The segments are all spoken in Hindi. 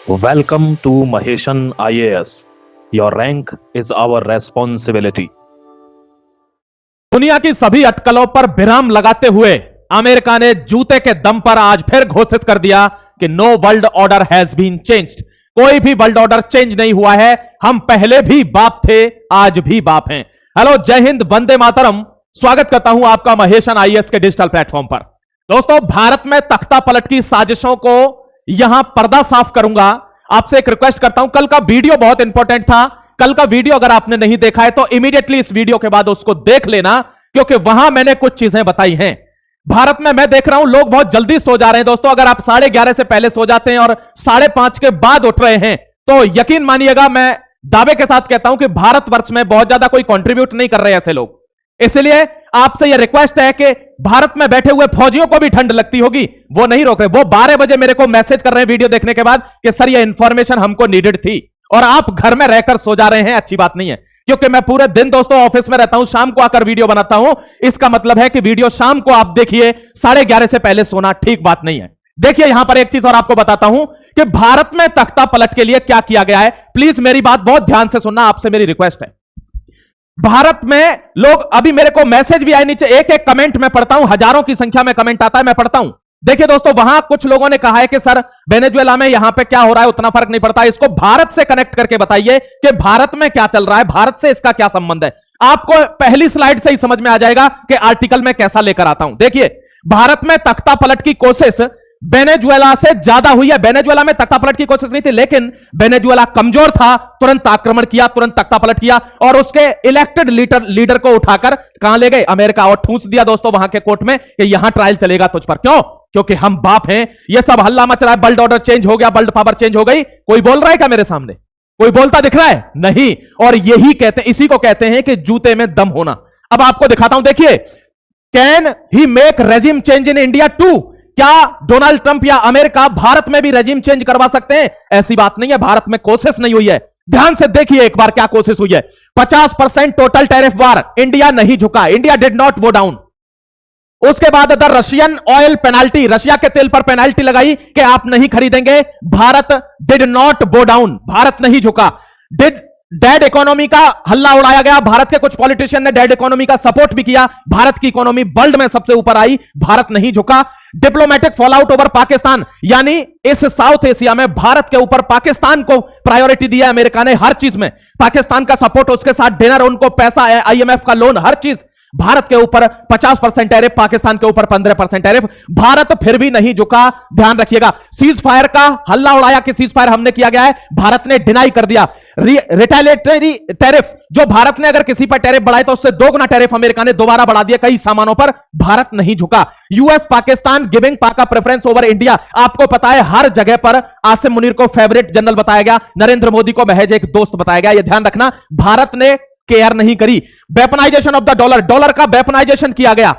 Welcome to Maheshan IAS. Your rank is our responsibility. दुनिया की सभी अटकलों पर विराम लगाते हुए अमेरिका ने जूते के दम पर आज फिर घोषित कर दिया कि no world order has been changed. कोई भी वर्ल्ड ऑर्डर चेंज नहीं हुआ है। हम पहले भी बाप थे, आज भी बाप हैं। हेलो, जय हिंद, वंदे मातरम। स्वागत करता हूं आपका महेशन आईएएस के डिजिटल प्लेटफॉर्म पर। दोस्तों, भारत में तख्ता पलट की साजिशों को यहां पर्दा साफ करूंगा। आपसे एक रिक्वेस्ट करता हूं, कल का वीडियो बहुत इंपॉर्टेंट था। कल का वीडियो अगर आपने नहीं देखा है तो इमीडिएटली इस वीडियो के बाद उसको देख लेना, क्योंकि वहां मैंने कुछ चीजें बताई हैं। भारत में मैं देख रहा हूं लोग बहुत जल्दी सो जा रहे हैं। दोस्तों, अगर आप 11:30 से पहले सो जाते हैं और 5:30 के बाद उठ रहे हैं तो यकीन मानिएगा, मैं दावे के साथ कहता हूं कि भारतवर्ष में बहुत ज्यादा कोई कंट्रीब्यूट नहीं कर रहे ऐसे लोग। इसलिए आपसे यह रिक्वेस्ट है कि भारत में बैठे हुए फौजियों को भी ठंड लगती होगी, वो नहीं रोक रहे। वो 12 बजे मेरे को मैसेज कर रहे हैं वीडियो देखने के बाद कि सर ये इंफॉर्मेशन हमको नीडेड थी, और आप घर में रहकर सो जा रहे हैं। अच्छी बात नहीं है, क्योंकि मैं पूरे दिन दोस्तों ऑफिस में रहता हूं, शाम को आकर वीडियो बनाता हूं। इसका मतलब है कि वीडियो शाम को आप देखिए, 11:30 से पहले सोना ठीक बात नहीं है। देखिए, यहां पर एक चीज और आपको बताता हूं कि भारत में तख्ता पलट के लिए क्या किया गया है। प्लीज मेरी बात बहुत ध्यान से सुनना, आपसे मेरी रिक्वेस्ट है। भारत में लोग, अभी मेरे को मैसेज भी आए नीचे, एक एक कमेंट मैं पढ़ता हूं, हजारों की संख्या में कमेंट आता है, मैं पढ़ता हूं। देखिए दोस्तों, वहां कुछ लोगों ने कहा है कि सर वेनेजुएला में यहां पे क्या हो रहा है उतना फर्क नहीं पड़ता, इसको भारत से कनेक्ट करके बताइए कि भारत में क्या चल रहा है, भारत से इसका क्या संबंध है। आपको पहली स्लाइड से ही समझ में आ जाएगा कि आर्टिकल में कैसा लेकर आता हूं। देखिए, भारत में तख्ता पलट की कोशिश वेनेजुएला से ज्यादा हुई है। वेनेजुएला में तख्ता पलट की कोशिश नहीं थी, लेकिन वेनेजुएला कमजोर था, तुरंत आक्रमण किया, तुरंत तख्ता पलट किया, और उसके इलेक्टेड लीडर को उठाकर कहां ले गए? अमेरिका, और ठूंस दिया दोस्तों वहां के कोर्ट में कि यहां ट्रायल चलेगा तुझ पर। क्यों? क्योंकि हम बाप हैं। यह सब हल्ला मच रहा है, वर्ल्ड ऑर्डर चेंज हो गया, वर्ल्ड पावर चेंज हो गई। कोई बोल रहा है क्या मेरे सामने? कोई बोलता दिख रहा है? नहीं। और यही कहते हैं, इसी को कहते हैं कि जूते में दम होना। अब आपको दिखाता हूं, देखिए, can he make regime change in India too? क्या डोनाल्ड ट्रंप या अमेरिका भारत में भी रेजिम चेंज करवा सकते हैं? ऐसी बात नहीं है, भारत में कोशिश नहीं हुई है। ध्यान से देखिए एक बार क्या कोशिश हुई है। 50% टोटल टैरिफ वार, इंडिया नहीं झुका, India did not go down. उसके बाद the Russian oil penalty, Russia के तेल पर पेनाल्टी लगाई कि आप नहीं खरीदेंगे, Bharat did not go down, Bharat नहीं झुका। डेड इकोनॉमी का हल्ला उड़ाया गया, भारत के कुछ पॉलिटिशियन ने डेड इकोनॉमी का सपोर्ट भी किया, भारत की इकोनॉमी वर्ल्ड में सबसे ऊपर आई, भारत नहीं झुका। डिप्लोमेटिक फॉलआउट ओवर पाकिस्तान, यानी इस साउथ एशिया में भारत के ऊपर पाकिस्तान को प्रायोरिटी दिया अमेरिका ने हर चीज में। पाकिस्तान का सपोर्ट, उसके साथ डिनर, उनको पैसा, IMF का लोन, हर चीज। भारत के ऊपर 50% टैरिफ, पाकिस्तान के ऊपर 15% टैरिफ, भारत फिर भी नहीं झुका। ध्यान रखिएगा, सीज फायर का हल्ला उड़ाया कि सीज फायर हमने किया गया है, भारत ने डिनाई कर दिया। रिटेलिएटरी टैरिफ, जो भारत ने अगर किसी पर टैरिफ बढ़ाए तो उससे 2 गुना टैरिफ अमेरिका ने दोबारा बढ़ा दिया कई सामानों पर, भारत नहीं झुका। यूएस पाकिस्तान गिविंग पाक प्रेफरेंस ओवर इंडिया, आपको पता है हर जगह पर आसिम मुनीर को फेवरेट जनरल बताया गया, नरेंद्र मोदी को महज एक दोस्त बताया गया। यह ध्यान रखना, भारत ने केयर नहीं करी। Weaponisation of the dollar, dollar का वेपनाइजेशन किया गया,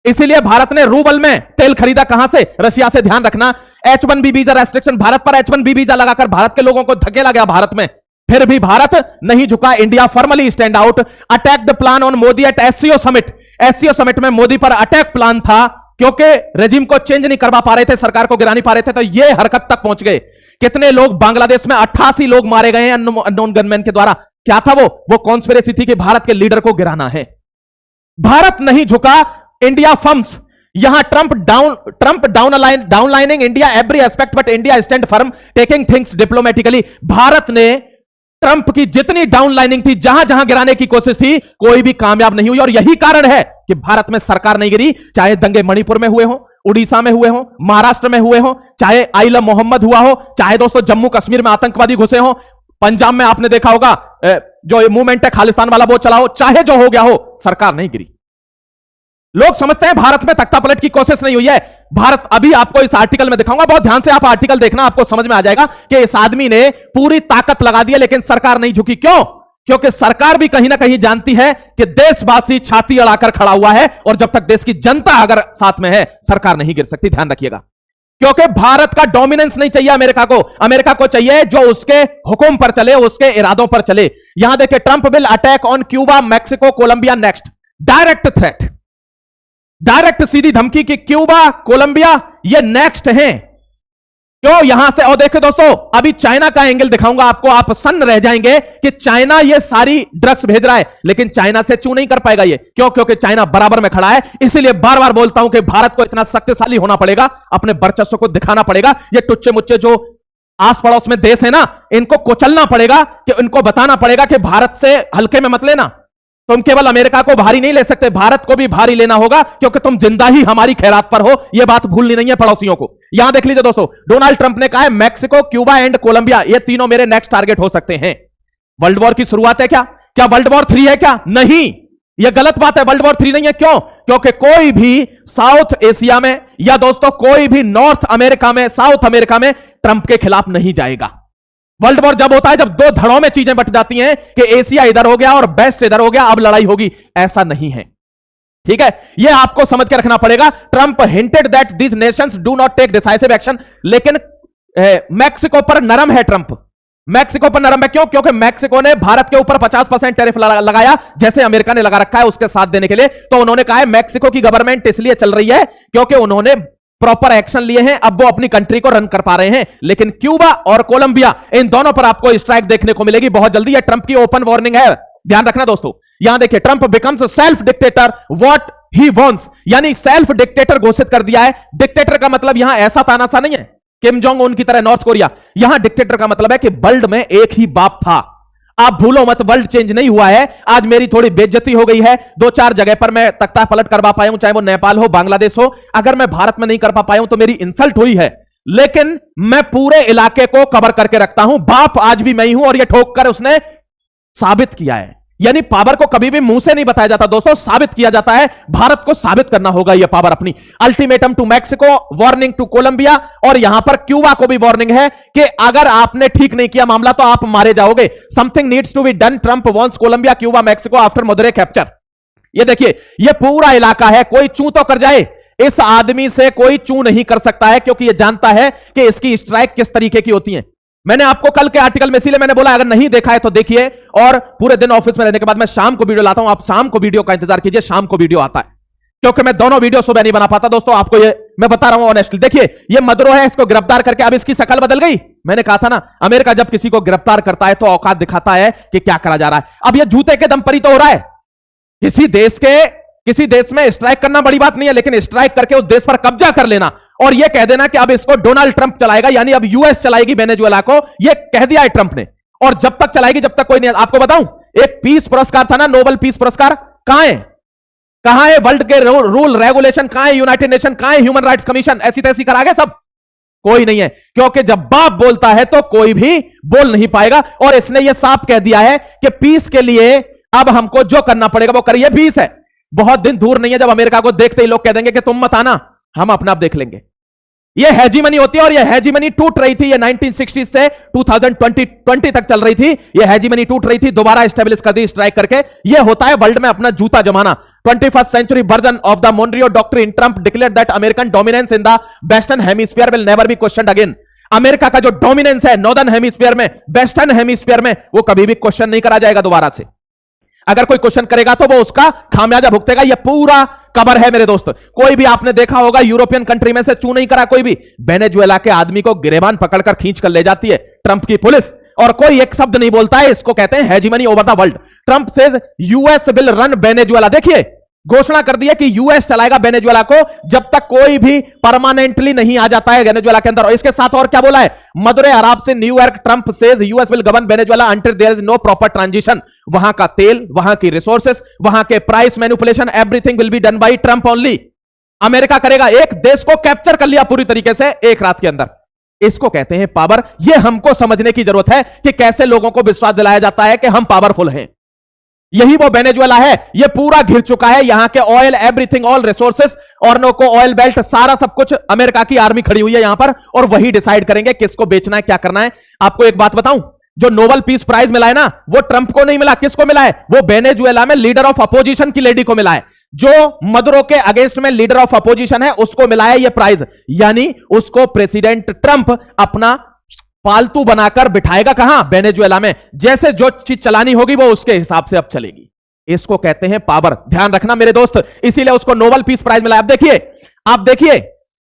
इसीलिए भारत ने रूबल में तेल खरीदा। कहां से? रशिया से। ध्यान रखना, H1B वीजा रेस्ट्रिक्शन, भारत पर H1B वीजा लगाकर भारत के लोगों को धकेला गया भारत में, फिर भी भारत नहीं झुका। India formally stand out, attack the plan on Modi at SCO summit. SCO summit में मोदी पर अटैक प्लान था, क्योंकि रेजिम को चेंज नहीं करवा पा रहे थे, सरकार को गिरा नहीं पा रहे थे, तो यह हरकत तक पहुंच गए। कितने लोग, बांग्लादेश में 88 लोग मारे गए हैं अननोन गनमैन के द्वारा। क्या था वो कॉन्स्पिरेसी थी कि भारत के लीडर को गिराना है। भारत नहीं झुका। इंडिया फर्म्स, यहां Trump downlining India every aspect, but India stand firm taking things diplomatically. Bharat ने ट्रंप की जितनी डाउनलाइनिंग थी, जहां जहां गिराने की कोशिश थी, कोई भी कामयाब नहीं हुई। और यही कारण है कि भारत में सरकार नहीं गिरी। चाहे दंगे मणिपुर में हुए हो, उड़ीसा में हुए हो, महाराष्ट्र में हुए हो, चाहे आइला मोहम्मद हुआ हो, चाहे दोस्तों जम्मू कश्मीर में आतंकवादी घुसे हो, पंजाब में आपने देखा होगा जो मूवमेंट है खालिस्तान वाला, वो चलाओ, चाहे जो हो गया हो, सरकार नहीं गिरी। लोग समझते हैं भारत में तख्ता पलट की कोशिश नहीं हुई है। भारत, अभी आपको इस आर्टिकल में दिखाऊंगा, बहुत ध्यान से आप आर्टिकल देखना, आपको समझ में आ जाएगा कि इस आदमी ने पूरी ताकत लगा दी है, लेकिन सरकार नहीं झुकी। क्यों? क्योंकि सरकार भी कहीं ना कहीं जानती है कि देशवासी छाती अड़ाकर खड़ा हुआ है, और जब तक देश की जनता अगर साथ में है, सरकार नहीं गिर सकती। ध्यान रखिएगा, क्योंकि भारत का डोमिनेंस नहीं चाहिए अमेरिका को। अमेरिका को चाहिए जो उसके हुक्म पर चले, उसके इरादों पर चले। यहां देखिए, Trump will attack on Cuba, Mexico, Colombia next. Direct threat, direct सीधी धमकी कि क्यूबा, कोलंबिया ये नेक्स्ट हैं। क्यों यहां से, और देखो दोस्तों अभी चाइना का एंगल दिखाऊंगा आपको, आप सन्न रह जाएंगे कि चाइना ये सारी ड्रग्स भेज रहा है, लेकिन चाइना से चू नहीं कर पाएगा ये। क्यों? क्योंकि चाइना बराबर में खड़ा है। इसीलिए बार बार बोलता हूं कि भारत को इतना शक्तिशाली होना पड़ेगा, अपने वर्चस्व को दिखाना पड़ेगा। ये टुच्चे मुच्चे जो आस पड़ोस में देश है ना, इनको कुचलना पड़ेगा, कि इनको बताना पड़ेगा कि भारत से हल्के में मत लेना। तुम केवल अमेरिका को भारी नहीं ले सकते, भारत को भी भारी लेना होगा, क्योंकि तुम जिंदा ही हमारी खैरात पर हो। यह बात भूलनी नहीं है पड़ोसियों को। यहां देख लीजिए दोस्तों, डोनाल्ड ट्रंप ने कहा है मैक्सिको, क्यूबा एंड कोलंबिया, ये तीनों मेरे नेक्स्ट टारगेट हो सकते हैं। वर्ल्ड वॉर की शुरुआत है क्या? क्या वर्ल्ड वॉर 3 है क्या? नहीं, यह गलत बात है। वर्ल्ड वॉर 3 नहीं है। क्यों? क्योंकि कोई भी साउथ एशिया में या दोस्तों कोई भी नॉर्थ अमेरिका में, साउथ अमेरिका में ट्रंप के खिलाफ नहीं जाएगा। वर्ल्ड वॉर जब होता है जब दो धड़ों में चीजें बट जाती हैं कि एशिया इधर हो गया और वेस्ट इधर हो गया, अब लड़ाई होगी, ऐसा नहीं है। ठीक है, यह आपको समझ के रखना पड़ेगा। Trump hinted that these nations do not take decisive action, लेकिन मैक्सिको पर नरम है ट्रंप। मैक्सिको पर नरम है। क्यों? क्योंकि मैक्सिको ने भारत के ऊपर 50% टैरिफ लगाया, जैसे अमेरिका ने लगा रखा है उसके साथ देने के लिए। तो उन्होंने कहा है मैक्सिको की गवर्नमेंट इसलिए चल रही है क्योंकि उन्होंने प्रॉपर एक्शन लिए हैं, अब वो अपनी कंट्री को रन कर पा रहे हैं। लेकिन क्यूबा और कोलंबिया, इन दोनों पर आपको स्ट्राइक देखने को मिलेगी बहुत जल्दी। यह ट्रंप की ओपन वार्निंग है, ध्यान रखना दोस्तों। यहां देखिए, Trump becomes self dictator what he wants, यानी सेल्फ डिक्टेटर घोषित कर दिया है। डिक्टेटर का मतलब यहां ऐसा तानाशाह नहीं है किम जोंग उन की तरह नॉर्थ कोरिया। यहां डिक्टेटर का मतलब है कि वर्ल्ड में एक ही बाप था। आप भूलो मत, वर्ल्ड चेंज नहीं हुआ है। आज मेरी थोड़ी बेइज्जती हो गई है, 2-4 जगह पर मैं तख्ता पलट करवा पाया हूं, चाहे वो नेपाल हो, बांग्लादेश हो। अगर मैं भारत में नहीं कर पाया हूं तो मेरी इंसल्ट हुई है, लेकिन मैं पूरे इलाके को कवर करके रखता हूं। बाप आज भी मैं ही हूं, और यह ठोक कर उसने साबित किया है। यानी पावर को कभी भी मुंह से नहीं बताया जाता दोस्तों, साबित किया जाता है। भारत को साबित करना होगा यह पावर अपनी। Ultimatum to Mexico, warning to Colombia, और यहां पर क्यूबा को भी वार्निंग है कि अगर आपने ठीक नहीं किया मामला तो आप मारे जाओगे। Something needs to be done, Trump wants Colombia, Cuba, Mexico after Maduro capture. ये देखिए, यह पूरा इलाका है, कोई चू तो कर जाए। इस आदमी से कोई चू नहीं कर सकता है, क्योंकि यह जानता है कि इसकी स्ट्राइक किस तरीके की होती है। मैंने आपको कल के आर्टिकल में इसीलिए मैंने बोला अगर नहीं देखा है तो देखिए, और पूरे दिन ऑफिस में रहने के बाद मैं शाम को वीडियो लाता हूं, आप शाम को वीडियो का इंतजार कीजिए। शाम को वीडियो आता है, क्योंकि मैं दोनों वीडियो सुबह नहीं बना पाता दोस्तों। आपको ये मैं बता रहा हूं ऑनेस्टली। देखिए, ये मदुरो है, इसको गिरफ्तार करके अब इसकी शक्ल बदल गई। मैंने कहा था ना, अमेरिका जब किसी को गिरफ्तार करता है तो औकात दिखाता है कि क्या करा जा रहा है। अब ये जूते के दम पर ही तो हो रहा है। किसी देश में स्ट्राइक करना बड़ी बात नहीं है, लेकिन स्ट्राइक करके उस देश पर कब्जा कर लेना और यह कह देना कि अब इसको डोनाल्ड ट्रंप चलाएगा, यानी अब यूएस चलाएगी वेनेजुएला को, यह कह दिया है ट्रंप ने। और जब तक चलाएगी जब तक कोई नहीं। आपको बताऊं, एक पीस पुरस्कार था ना, नोबेल पीस पुरस्कार, कहां है वर्ल्ड के रूल रेगुलेशन, कहां है यूनाइटेड नेशन, कहां है ह्यूमन राइट्स कमीशन, ऐसी तैसी करा गए सब? कोई नहीं है, क्योंकि जब बाप बोलता है तो कोई भी बोल नहीं पाएगा। और इसने यह साफ कह दिया है कि पीस के लिए अब हमको जो करना पड़ेगा वो करिए। पीस है, बहुत दिन दूर नहीं है जब अमेरिका को देखते ही लोग कह देंगे कि तुम मत आना, हम अपना आप देख लेंगे। यह हेजीमनी होती है, और यह हेजीमनी टूट रही थी। यह 1960 से 2020 तक चल रही थी। यह हेजीमनी टूट रही थी, दोबारा एस्टेब्लिश कर दी स्ट्राइक करके। यह होता है वर्ल्ड में अपना जूता जमाना। 21st century version of the Monroe Doctrine, Trump declared that American dominance in the Western Hemisphere will never be questioned again. America का जो डोमिनेंस है नॉर्दर्न हेमिस्फीयर में, वेस्टर्न हेमिस्फीयर में, वो कभी भी क्वेश्चन नहीं करा जाएगा दोबारा से। अगर कोई क्वेश्चन करेगा तो वो उसका खामियाजा भुगतेगा। यह पूरा कवर है मेरे दोस्त। कोई भी आपने देखा होगा यूरोपियन कंट्री में से चू नहीं करा कोई भी। वेनेजुएला के आदमी को गिरेबान पकड़कर खींच कर ले जाती है ट्रंप की पुलिस, और कोई एक शब्द नहीं बोलता है। इसको कहते हैं hegemony over the world. Trump says US will run Venezuela. देखिए, घोषणा कर दी है कि यूएस चलाएगा वेनेजुएला को जब तक कोई भी परमानेंटली नहीं आ जाता है वेनेजुएला के अंदर। और इसके साथ और क्या बोला है, मदुरै अरब से New York, Trump says US will govern Venezuela until there is no proper transition. वहां का तेल, वहां की रिसोर्सेस, वहां के price manipulation, everything will be done by Trump only. America करेगा, एक देश को कैप्चर कर लिया पूरी तरीके से एक रात के अंदर। इसको कहते हैं पावर। यह हमको समझने की जरूरत है कि कैसे लोगों को विश्वास दिलाया जाता है कि हम पावरफुल हैं। यही वो वेनेजुएला है। यह पूरा घिर चुका है। यहां के oil, everything, all resources, Orinoco oil belt, सारा सब कुछ अमेरिका की आर्मी खड़ी हुई है यहां पर, और वही डिसाइड करेंगे किसको बेचना है, क्या करना है। आपको एक बात बताऊं, जो नोबेल पीस प्राइज मिला है ना, वो ट्रंप को नहीं मिला। किसको मिला है? वो वेनेजुएला में लीडर ऑफ अपोजिशन की लेडी को मिला है। जो मदुरो के अगेंस्ट में लीडर ऑफ अपोजिशन है उसको मिला है यह प्राइज। यानी उसको प्रेसिडेंट ट्रंप अपना पालतू बनाकर बिठाएगा कहां? वेनेजुएला में। जैसे जो चीज चलानी होगी वो उसके हिसाब से अब चलेगी। इसको कहते हैं पावर। ध्यान रखना मेरे दोस्त, इसीलिए उसको नोबेल पीस प्राइज मिला। अब देखिए, आप देखिए,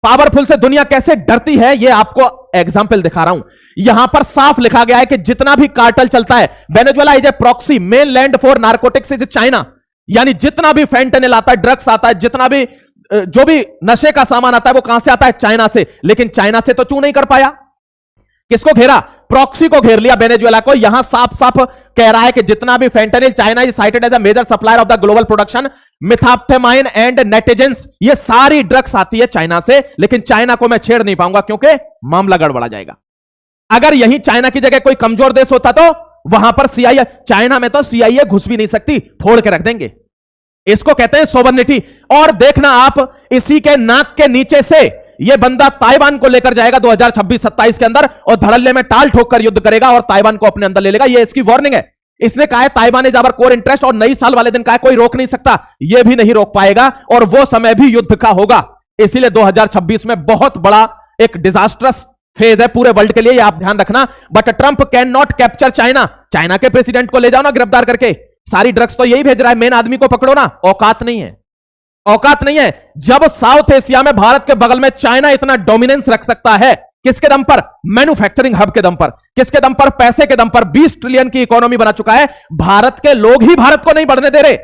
पावरफुल से दुनिया कैसे डरती है, यह आपको एग्जाम्पल दिखा रहा हूं। यहां पर साफ लिखा गया है कि जितना भी कार्टेल चलता है, Venezuela is a proxy, main land for narcotics is China. यानी जितना भी फेंटेनिल आता है, ड्रग्स आता है, जितना भी जो भी नशे का सामान आता है, वो कहां से आता है? चाइना से। लेकिन चाइना से तो चू नहीं कर पाया। किसको घेरा? प्रॉक्सी को घेर लिया, वेनेजुएला को। यहां साफ साफ कह रहा है कि जितना भी fentanyl, China is cited as a major supplier of the global production, methamphetamine and nitazenes, ये सारी ड्रग्स आती है चाइना से। लेकिन चाइना को मैं छेड़ नहीं पाऊंगा क्योंकि मामला गड़बड़ा जाएगा। अगर यही चाइना की जगह कोई कमजोर देश होता तो वहां पर सीआईए, चाइना में तो सीआईए घुस भी नहीं सकती, फोड़ के रख देंगे। इसको कहते हैं सोवर्निटी। और देखना आप, इसी के नाक के नीचे से यह बंदा ताइवान को लेकर जाएगा 2026-27 के अंदर, और धड़ल्ले में टाल ठोक कर युद्ध करेगा और ताइवान को अपने अंदर ले लेगा। यह इसकी वार्निंग है। इसने कहा है Taiwan is our core interest, और नई साल वाले दिन कहा है कोई रोक नहीं सकता। यह भी नहीं रोक पाएगा, और वो समय भी युद्ध का होगा। इसीलिए 2026 में बहुत बड़ा एक डिजास्टरस फेज है पूरे वर्ल्ड के लिए, यह आप ध्यान रखना। But Trump can not capture China. China के प्रेसिडेंट को ले जाओ ना गिरफ्तार करके, सारी ड्रग्स तो यही भेज रहा है, मेन आदमी को पकड़ो ना। औकात नहीं है, औकात नहीं है। जब साउथ एशिया में भारत के बगल में चाइना इतना डोमिनेंस रख सकता है, किसके दम पर? मैन्युफैक्चरिंग हब के दम पर। किसके दम पर? पैसे के दम पर। 20 ट्रिलियन की इकोनॉमी बना चुका है। भारत के लोग ही भारत को नहीं बढ़ने दे रहे।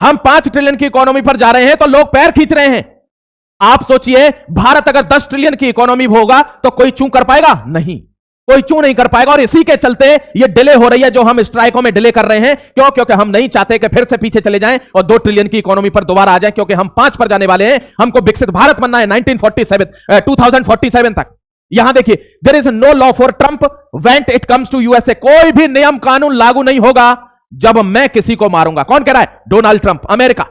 हम 5 ट्रिलियन की इकोनॉमी पर जा रहे हैं तो लोग पैर खींच रहे हैं। आप सोचिए, भारत अगर 10 ट्रिलियन की इकोनॉमी होगा तो कोई चू कर पाएगा? नहीं, कोई चू नहीं कर पाएगा। और इसी के चलते ये डिले हो रही है, जो हम स्ट्राइकों में डिले कर रहे हैं। क्यों? क्योंकि हम नहीं चाहते कि फिर से पीछे चले जाएं और 2 ट्रिलियन की इकोनॉमी पर दोबारा आ जाएं, क्योंकि हम 5 पर जाने वाले हैं। हमको विकसित भारत बनना है 2047 तक। यहां देखिए, there is no law for Trump when it comes to USA. कोई भी नियम कानून लागू नहीं होगा जब मैं किसी को मारूंगा। कौन कह रहा है? Donald Trump, America.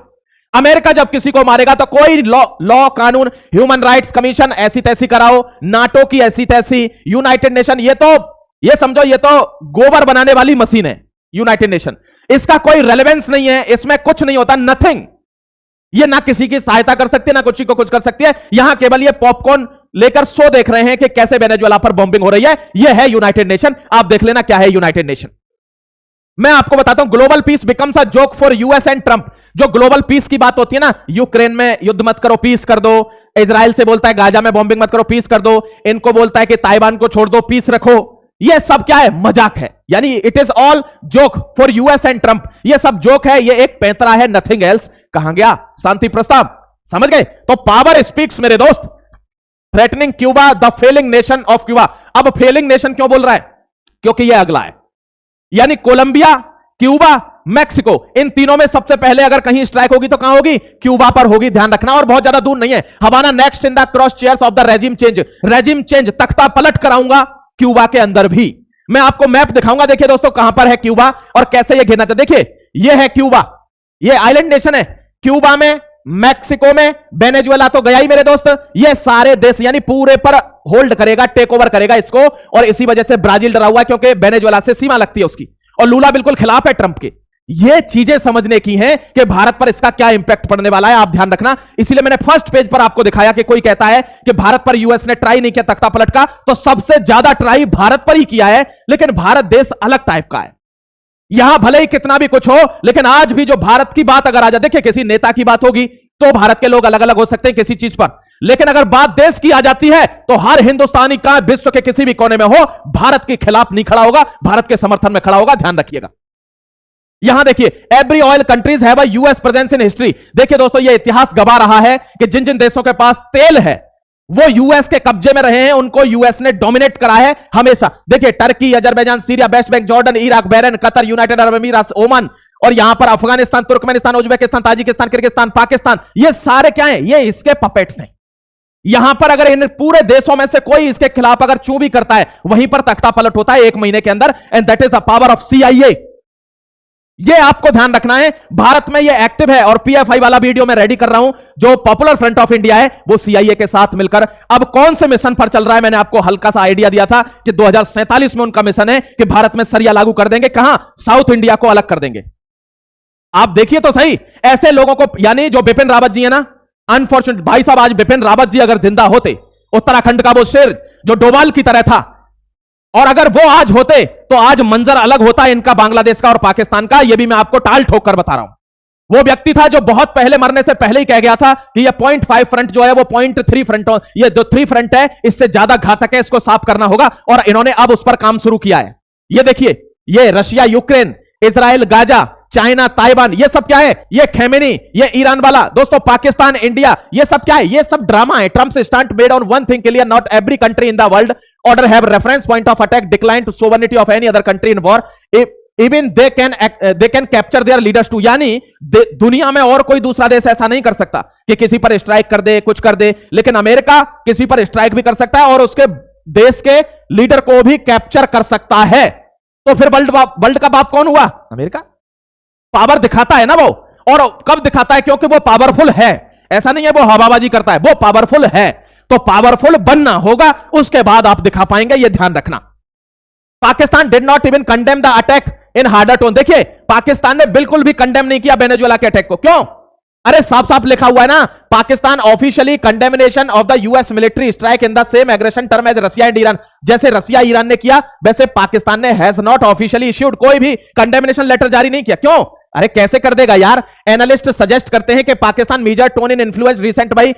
अमेरिका जब किसी को मारेगा तो कोई लॉ कानून, ह्यूमन राइट्स कमीशन ऐसी तैसी कराओ, नाटो की ऐसी तैसी, यूनाइटेड नेशन, ये समझो ये तो गोबर बनाने वाली मशीन है यूनाइटेड नेशन। इसका कोई रेलेवेंस नहीं है, इसमें कुछ नहीं होता, नथिंग। ये ना किसी की सहायता कर सकती है, ना किसी को कुछ कर सकती है। यहां केवल ये पॉपकॉर्न लेकर शो देख रहे हैं कि कैसे वेनेजुएला पर बॉम्बिंग हो रही है। यह है यूनाइटेड नेशन। आप देख लेना क्या है यूनाइटेड नेशन। मैं आपको बताता हूं, global piece becomes a joke for US and Trump. जो ग्लोबल पीस की बात होती है ना, यूक्रेन में युद्ध मत करो, पीस कर दो। इजराइल से बोलता है गाजा में बॉम्बिंग मत करो, पीस कर दो। इनको बोलता है कि ताइवान को छोड़ दो, पीस रखो। ये सब क्या है? मजाक है। यानी it is all joke for US and Trump. ये सब जोक है, ये एक पैंतरा है, नथिंग एल्स। कहां गया शांति प्रस्ताव? समझ गए? तो पावर स्पीक्स मेरे दोस्त। Threatening Cuba, the failing nation of Cuba. अब फेलिंग नेशन क्यों बोल रहा है? क्योंकि ये अगला है। यानी कोलंबिया, क्यूबा, मैक्सिको, इन तीनों में सबसे पहले अगर कहीं स्ट्राइक होगी तो कहां होगी? क्यूबा पर होगी। ध्यान रखना, और बहुत ज्यादा दूर नहीं है। Havana next in the crosshairs of the regime change. Regime change, तख्ता पलट कराऊंगा क्यूबा के अंदर भी। मैं आपको मैप दिखाऊंगा। देखिए दोस्तों, कहां पर है क्यूबा और कैसे यह घेरना चाहिए। देखिए, यह है क्यूबा, यह आइलैंड नेशन है। क्यूबा में, मैक्सिको में, वेनेजुएला तो गया ही मेरे दोस्त। ये सारे देश यानी पूरे पर होल्ड करेगा, टेक ओवर करेगा इसको। और इसी वजह से ब्राजील डरा हुआ है, क्योंकि वेनेजुएला से सीमा लगती है उसकी। और लूला बिल्कुल खिलाफ है ट्रंप के। ये चीजें समझने की हैं कि भारत पर इसका क्या इंपैक्ट पड़ने वाला है, आप ध्यान रखना। इसीलिए मैंने फर्स्ट पेज पर आपको दिखाया कि कोई कहता है कि भारत पर यूएस ने ट्राई नहीं किया तख्ता पलट का, तो सबसे ज्यादा ट्राई भारत पर ही किया है। लेकिन भारत देश अलग टाइप का है। यहां भले ही कितना भी कुछ हो, लेकिन आज भी जो भारत की बात अगर आ जाए, देखिए किसी नेता की बात होगी तो भारत के लोग अलग अलग हो सकते हैं किसी चीज पर, लेकिन अगर बात देश की आ जाती है तो हर हिंदुस्तानी का विश्व के किसी भी कोने में हो, भारत के खिलाफ नहीं खड़ा होगा, भारत के समर्थन में खड़ा होगा। ध्यान रखिएगा। यहां देखिए, every oil countries have a US presence in history. देखिए दोस्तों, यह इतिहास गवाह रहा है कि जिन जिन देशों के पास तेल है वो यूएस के कब्जे में रहे हैं, उनको यूएस ने डोमिनेट करा है हमेशा। देखिए, Turkey, Azerbaijan, Syria, West Bank, Jordan, Iraq, Bahrain, Qatar, United Arab अमीरात, ओमान, और यहां पर Afghanistan, Turkmenistan, Uzbekistan, Tajikistan, Kyrgyzstan, Pakistan, ये सारे क्या हैं? ये इसके पपेट्स हैं। यहां पर अगर इन पूरे देशों में से कोई इसके खिलाफ अगर चू भी करता है, वहीं पर तख्ता पलट होता है 1 महीने के अंदर। And that is the power of CIA. ये आपको ध्यान रखना है। भारत में ये एक्टिव है, और पीएफआई वाला वीडियो मैं रेडी कर रहा हूं। जो पॉपुलर फ्रंट ऑफ इंडिया है वो सीआईए के साथ मिलकर अब कौन से मिशन पर चल रहा है, मैंने आपको हल्का सा आइडिया दिया था कि 2047 में उनका मिशन है कि भारत में सरिया लागू कर देंगे। कहां? साउथ इंडिया को अलग कर देंगे। आप देखिए तो सही, ऐसे लोगों को, यानी जो बिपिन रावत जी है ना, अनफॉर्चुनेट भाई साहब, आज बिपिन रावत जी अगर जिंदा होते, उत्तराखंड का वो शेर जो डोभाल की तरह था, और अगर वो आज होते तो आज मंजर अलग होता है इनका, बांग्लादेश का और पाकिस्तान का। ये भी मैं आपको टाल ठोक कर बता रहा हूं। वो व्यक्ति था जो बहुत पहले मरने से पहले ही कह गया था कि ये 0.5 फ्रंट जो है वो 0.3 फ्रंट, ये जो 3 फ्रंट है इससे ज्यादा घातक है, इसको साफ करना होगा। और इन्होंने अब उस पर काम शुरू किया है। ये देखिए, ये Russia Ukraine, Israel Gaza, China Taiwan, ये सब क्या है? ये खेमेनी, ये ईरान वाला, दोस्तों पाकिस्तान इंडिया, ये सब क्या है? ये सब ड्रामा है। Trump stunt made on one thing clear, not every country in the world order have reference point of attack decline to sovereignty of any other country in war, even they can capture their leaders too। यानी दुनिया में और कोई दूसरा देश ऐसा नहीं कर सकता कि किसी पर स्ट्राइक कर दे, कुछ कर दे, लेकिन अमेरिका किसी पर स्ट्राइक भी कर सकता है और उसके देश के लीडर को भी कैप्चर कर सकता है। तो फिर वर्ल्ड का बाप कौन हुआ? अमेरिका। पावर दिखाता है ना वो, और कब दिखाता है? क्योंकि वो पावरफुल है। ऐसा नहीं है वो हवाबाजी करता है, वो पावरफुल है। तो पावरफुल बनना होगा, उसके बाद आप दिखा पाएंगे, यह ध्यान रखना। Pakistan did not even condemn the attack in harder tone. देखिए, पाकिस्तान ने बिल्कुल भी कंडेम नहीं किया वेनेजुएला के अटैक को। क्यों? अरे साफ साफ लिखा हुआ है ना, Pakistan officially condemnation of the US military strike in the same aggression term as Russia and Iran. जैसे रशिया ईरान ने किया, वैसे पाकिस्तान ने हैज नॉट ऑफिशियली इश्यूड, कोई भी कंडेमिनेशन लेटर जारी नहीं किया। क्यों? अरे कैसे कर देगा यार? एनालिस्ट सजेस्ट करते हैं कि Pakistan major tone in influence recent by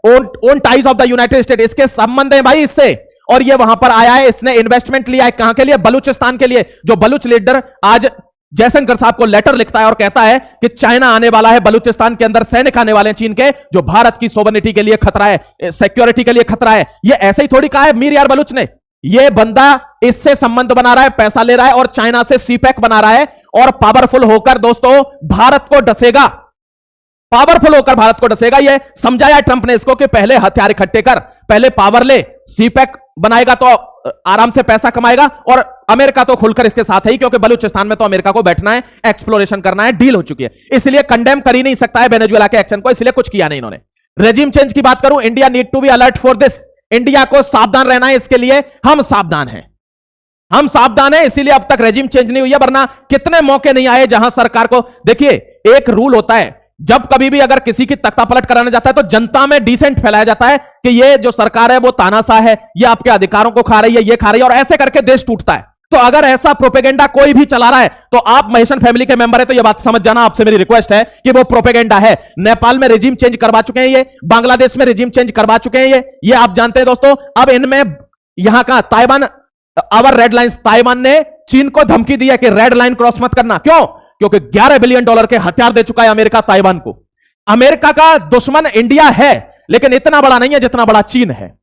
own ties of the United State. इसके संबंध है भाई इससे, और ये वहां पर आया है, इसने इन्वेस्टमेंट लिया है। कहां के लिए? बलूचिस्तान के लिए। जो बलूच लीडर आज जयशंकर साहब को लेटर लिखता है और कहता है कि चाइना आने वाला है, बलूचिस्तान के अंदर सैनिक आने वाले हैं चीन के, जो भारत की सोवरेनिटी के लिए खतरा है, सिक्योरिटी के लिए खतरा है। ये ऐसे ही थोड़ी कहा है मीर यार बलूच ने। ये बंदा इससे संबंध बना रहा है, पैसा ले रहा है और चाइना से सीपैक बना रहा है, और पावरफुल होकर दोस्तों भारत को डसेगा। पावरफुल होकर भारत को डसेगा। ये समझाया ट्रंप ने इसको कि पहले हथियार इकट्ठे कर, पहले पावर ले, सीपैक बनाएगा तो आराम से पैसा कमाएगा, और अमेरिका तो खुलकर इसके साथ है ही, क्योंकि बलूचिस्तान में तो अमेरिका को बैठना है, एक्सप्लोरेशन करना है, डील हो चुकी है। इसलिए कंडेम कर ही नहीं सकता है वेनेजुएला के एक्शन को, इसलिए कुछ किया नहीं इन्होंने। रेजिम चेंज की बात करूं, India need to be alert for this. India को सावधान रहना है इसके लिए, हम सावधान हैं, हम सावधान हैं, इसीलिए अब तक रेजिम चेंज नहीं हुई है। वरना कितने मौके नहीं आए जहां सरकार को, देखिए एक रूल होता है, जब कभी भी अगर किसी की तख्ता पलट कराने जाता है तो जनता में डिसेंट फैलाया जाता है कि ये जो सरकार है वो तानाशाह है, ये आपके अधिकारों को खा रही है, ये खा रही है, और ऐसे करके देश टूटता है। तो अगर ऐसा प्रोपेगेंडा कोई भी चला रहा है तो आप महेशन फैमिली के मेंबर है तो ये बात समझ जाना, आपसे मेरी रिक्वेस्ट है कि वो प्रोपेगेंडा है। नेपाल में रेजिम चेंज करवा चुके हैं ये, बांग्लादेश में रेजिम चेंज करवा चुके हैं ये आप जानते हैं दोस्तों। अब इनमें यहां का Taiwan, our red line, Taiwan ने चीन को धमकी दी है कि रेड लाइन क्रॉस मत करना। क्यों? क्योंकि $11 बिलियन के हथियार दे चुका है अमेरिका ताइवान को। अमेरिका का दुश्मन इंडिया है, लेकिन इतना बड़ा नहीं है जितना बड़ा चीन है,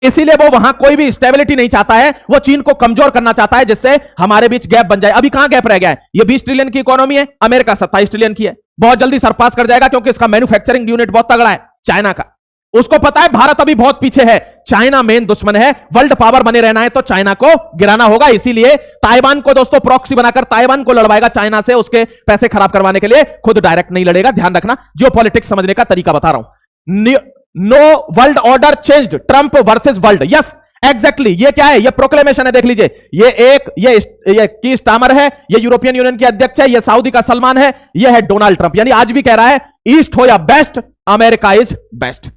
इसीलिए वो वहां कोई भी स्टेबिलिटी नहीं चाहता है, वो चीन को कमजोर करना चाहता है, जिससे हमारे बीच गैप बन जाए। अभी कहां गैप रह गया है? ये 20 ट्रिलियन की इकोनॉमी है, अमेरिका 27 ट्रिलियन की है, बहुत जल्दी सरपास कर जाएगा, क्योंकि इसका मैन्युफैक्चरिंग यूनिट बहुत तगड़ा है चाइना का। उसको पता है भारत अभी बहुत पीछे है, चाइना मेन दुश्मन है, वर्ल्ड पावर बने रहना है तो चाइना को गिराना होगा। इसीलिए ताइवान को दोस्तों प्रॉक्सी बनाकर ताइवान को लड़वाएगा चाइना से, उसके पैसे खराब करवाने के लिए, खुद डायरेक्ट नहीं लड़ेगा। ध्यान रखना, जियोपॉलिटिक्स समझने का तरीका बता रहा हूं। No world order changed, Trump versus world. Yes exactly, ये क्या है? ये प्रोक्लेमेशन है, देख लीजिए। ये की स्टामर है, ये यूरोपियन यूनियन के अध्यक्ष है, ये सऊदी का सलमान है, ये है डोनाल्ड ट्रंप। यानी आज भी कह रहा है ईस्ट हो या west, America is best,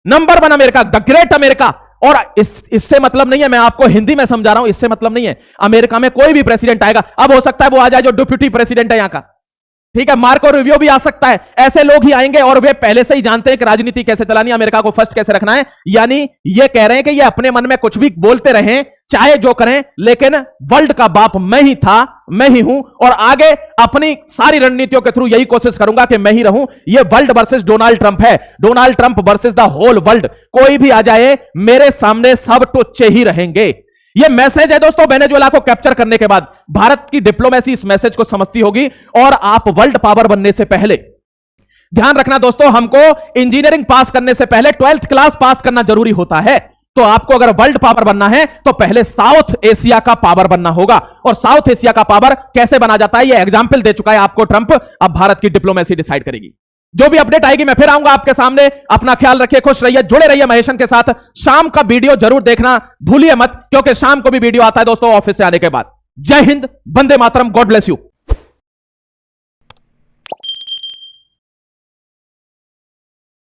number 1 America, the great America. और इससे मतलब नहीं है, मैं आपको हिंदी में समझा रहा हूं, इससे मतलब नहीं है अमेरिका में कोई भी प्रेसिडेंट आएगा। अब हो सकता है वो आ जाए जो डिप्यूटी प्रेसिडेंट है यहां का, ठीक है, मार्को रूबियो भी आ सकता है, ऐसे लोग ही आएंगे और वे पहले से ही जानते हैं कि राजनीति कैसे चलानी है, अमेरिका को फर्स्ट कैसे रखना है। यानी ये कह रहे हैं कि ये अपने मन में कुछ भी बोलते रहें, चाहे जो करें, लेकिन वर्ल्ड का बाप मैं ही था, मैं ही हूं, और आगे अपनी सारी रणनीतियों के थ्रू यही कोशिश करूंगा कि मैं ही रहूं। ये वर्ल्ड वर्सेस डोनाल्ड ट्रंप है, Donald Trump versus the whole world. कोई भी आ जाए मेरे सामने सब टुच्चे ही रहेंगे। यह मैसेज है दोस्तों, वेनेजुएला को कैप्चर करने के बाद भारत की डिप्लोमेसी इस मैसेज को समझती होगी। और आप वर्ल्ड पावर बनने से पहले ध्यान रखना दोस्तों, हमको इंजीनियरिंग पास करने से पहले 12th क्लास पास करना जरूरी होता है। तो आपको अगर वर्ल्ड पावर बनना है तो पहले साउथ एशिया का पावर बनना होगा। और साउथ एशिया का पावर कैसे बना जाता है, यह एग्जाम्पल दे चुका है आपको ट्रंप। अब भारत की डिप्लोमेसी डिसाइड करेगी। जो भी अपडेट आएगी मैं फिर आऊंगा आपके सामने। अपना ख्याल रखिए, खुश रहिए, जुड़े रहिए महेशन के साथ। शाम का वीडियो जरूर देखना भूलिए मत, क्योंकि शाम को भी वीडियो आता है दोस्तों ऑफिस से आने के बाद। जय Hind, Vande Mataram, God bless you.